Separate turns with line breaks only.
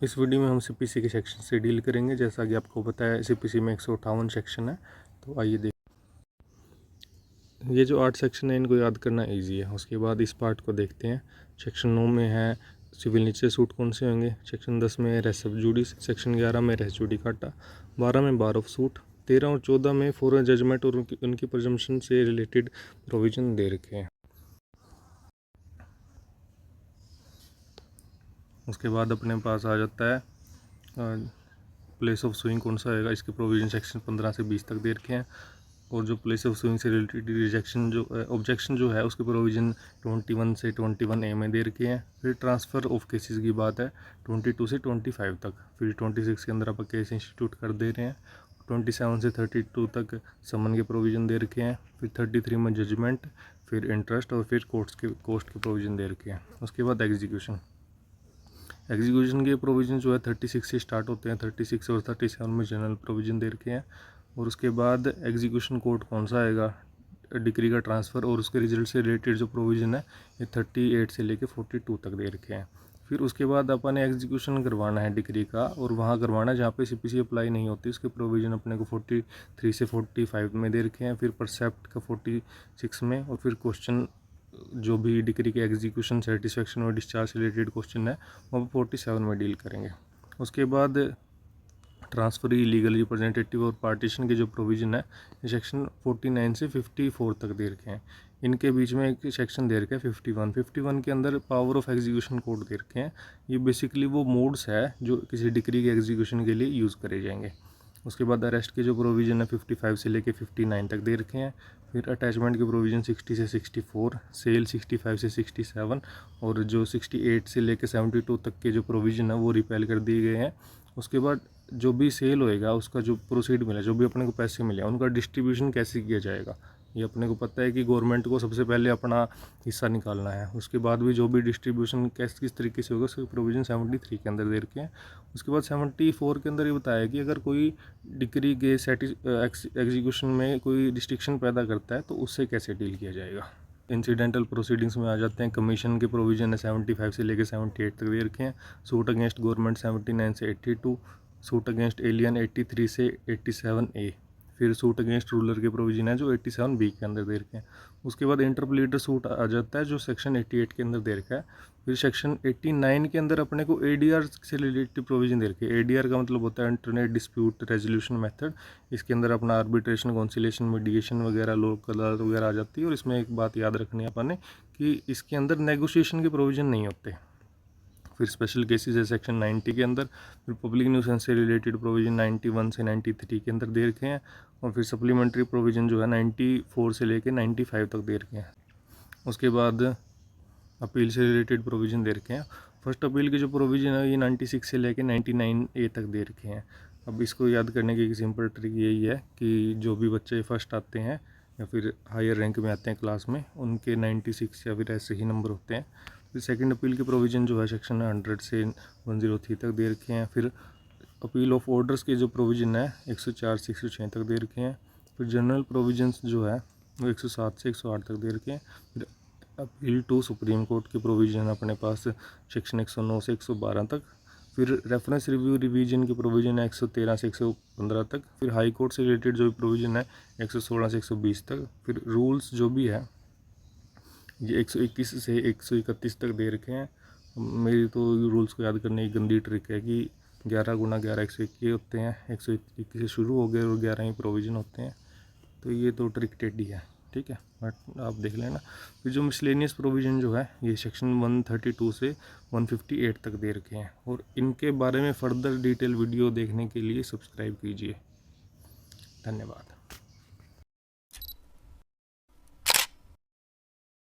इस वीडियो में हम सीपीसी के सेक्शन से डील करेंगे। जैसा कि आपको पता है सीपीसी में 158 सेक्शन है, तो आइए देख। ये जो 8 सेक्शन है इनको याद करना इजी है। उसके बाद इस पार्ट को देखते हैं। सेक्शन 9 में है सिविल नीचे सूट कौन से होंगे। सेक्शन 10 में रेस ऑफ जूडिस। सेक्शन 11 में रेस जुडिकाटा। 12 में बार ऑफ सूट। 13 और 14 में फॉरेन जजमेंट और उनकी प्रजम्पशन से रिलेटेड प्रोविजन दे रखे हैं। उसके बाद अपने पास आ जाता है प्लेस ऑफ सुइंग कौन सा होगा। इसके प्रोविजन सेक्शन 15 से 20 तक दे रखे हैं। और जो प्लेस ऑफ सुइंग से रिलेटेड रिजेक्शन जो ऑब्जेक्शन जो है उसके प्रोविजन 21 से 21A में दे रखे हैं। फिर ट्रांसफ़र ऑफ केसेस की बात है 22 से 25 तक। फिर 26 के अंदर आप केस इंस्टीट्यूट कर दे रहे हैं। 27 से 32 तक समन के प्रोविज़न दे रखे हैं। फिर 33 में जजमेंट, फिर इंटरेस्ट और फिर कोस्ट के प्रोविज़न दे रखे हैं। उसके बाद एग्जीक्यूशन के प्रोविज़न जो है 36 से स्टार्ट होते हैं। 36 और 37 में जनरल प्रोविज़न दे रखे हैं। और उसके बाद एग्जीक्यूशन कोर्ट कौन सा आएगा, डिक्री का ट्रांसफ़र और उसके रिजल्ट से रिलेटेड जो प्रोविज़न है ये 38 से लेके 42 तक दे रखे हैं। फिर उसके बाद अपन ने एग्जीक्यूशन करवाना है डिक्री का, और वहाँ करवाना है जहाँ पे सीपीसी अप्लाई नहीं होती। उसके प्रोविज़न अपने को 43 से 45 में दे रखे हैं। फिर परसेप्ट का 46 में, और फिर क्वेश्चन जो भी डिक्री के एग्जीक्यूशन, सेटिस्फेक्शन और डिस्चार्ज से रिलेटेड क्वेश्चन है वो 47 में डील करेंगे। उसके बाद ट्रांसफरी, लीगल रिप्रेजेंटेटिव और पार्टीशन के जो प्रोविज़न है ये सेक्शन 49 से 54 तक दे रखे हैं। इनके बीच में एक सेक्शन दे रखा है 51 के अंदर पावर ऑफ एग्जीक्यूशन कोड दे रखे हैं। ये बेसिकली वो मोड्स है जो किसी डिक्री के एग्जीक्यूशन के लिए यूज़ करे जाएंगे। उसके बाद अरेस्ट के जो प्रोविज़न है 55 से लेके 59 तक दे रखे हैं। फिर अटैचमेंट के प्रोविज़न 60 से 64, सेल 65 से 67, और जो 68 से लेके 72 तक के जो प्रोविज़न है वो रिपेल कर दिए गए हैं। उसके बाद जो भी सेल होएगा उसका जो प्रोसीड मिला, जो भी अपने को पैसे मिले उनका डिस्ट्रीब्यूशन कैसे किया जाएगा, ये अपने को पता है कि गवर्नमेंट को सबसे पहले अपना हिस्सा निकालना है। उसके बाद भी जो भी डिस्ट्रीब्यूशन किस तरीके से होगा उसका प्रोविज़न 73 के अंदर दे रखे हैं। उसके बाद 74 के अंदर ये बताया कि अगर कोई डिक्री के एग्जीक्यूशन में कोई रिस्ट्रिक्शन पैदा करता है तो उससे कैसे डील किया जाएगा। इंसिडेंटल प्रोसीडिंग्स में आ जाते हैं। कमीशन के प्रोविज़न है 75 से लेकर 78 तक दे रखे हैं। सूट अगेंस्ट गवर्नमेंट 79 से 82, सूट अगेंस्ट एलियन 83 से 87A। फिर सूट अगेंस्ट रूलर के प्रोविज़न है जो 87B के अंदर दे रखे हैं। उसके बाद इंटरप्लीटर सूट आ जाता है जो सेक्शन 88 के अंदर दे रखा है। फिर सेक्शन 89 के अंदर अपने को ADR से रिलेटेड प्रोविज़न दे रखे हैं। ADR का मतलब होता है इंटरनेट डिस्प्यूट रेजोल्यूशन मेथड। इसके अंदर अपना आर्बिट्रेशन, कॉन्सिलेशन, मीडिएशन वगैरह, लोक अदालत वगैरह आ जाती है। और इसमें एक बात याद रखनी है अपन ने कि इसके अंदर नेगोशिएशन के प्रोविज़न नहीं होते। फिर स्पेशल केसेस है सेक्शन 90 के अंदर। फिर पब्लिक न्यूसेंस से रिलेटेड प्रोविज़न 91 से 93 के अंदर दे रखे हैं। और फिर सप्लीमेंट्री प्रोविज़न जो है 94 से लेके 95 तक दे रखे हैं। उसके बाद अपील से रिलेटेड प्रोविज़न दे रखे हैं। फर्स्ट अपील के जो प्रोविज़न है ये 96 से लेके 99A तक दे रखे हैं। अब इसको याद करने की एक सिंपल ट्रिक यही है कि जो भी बच्चे फर्स्ट आते हैं या फिर हायर रैंक में आते हैं क्लास में, उनके 96 या फिर ऐसे ही नंबर होते हैं। फिर सेकंड अपील के प्रोविज़न जो है सेक्शन 100 से 103 तक दे रखे हैं। फिर अपील ऑफ ऑर्डर्स के जो प्रोविज़न है 104 से 106 तक दे रखे हैं। फिर जनरल प्रोविजंस जो है वो 107 से 108 तक दे रखे हैं। फिर अपील टू सुप्रीम कोर्ट के प्रोविज़न अपने पास सेक्शन 109 से 112 तक। फिर रेफरेंस रिव्यू रिवीजन के प्रोविज़न है 113 से 115 तक। फिर हाई कोर्ट से रिलेटेड जो भी प्रोविज़न है 116 से 120 तक। फिर रूल्स जो भी है ये 121 से 131 तक दे रखे हैं। मेरी तो रूल्स को याद करने की गंदी ट्रिक है कि 11 गुना 11 121 होते हैं। 121 से शुरू हो गए और 11 ही प्रोविज़न होते हैं, तो ये तो ट्रिक टेढ़ी है, ठीक है, बट आप देख लेना। फिर जो मिसलेनियस प्रोविज़न जो है ये सेक्शन 132 से 158 तक दे रखे हैं। और इनके बारे में फ़र्दर डिटेल वीडियो देखने के लिए सब्सक्राइब कीजिए। धन्यवाद।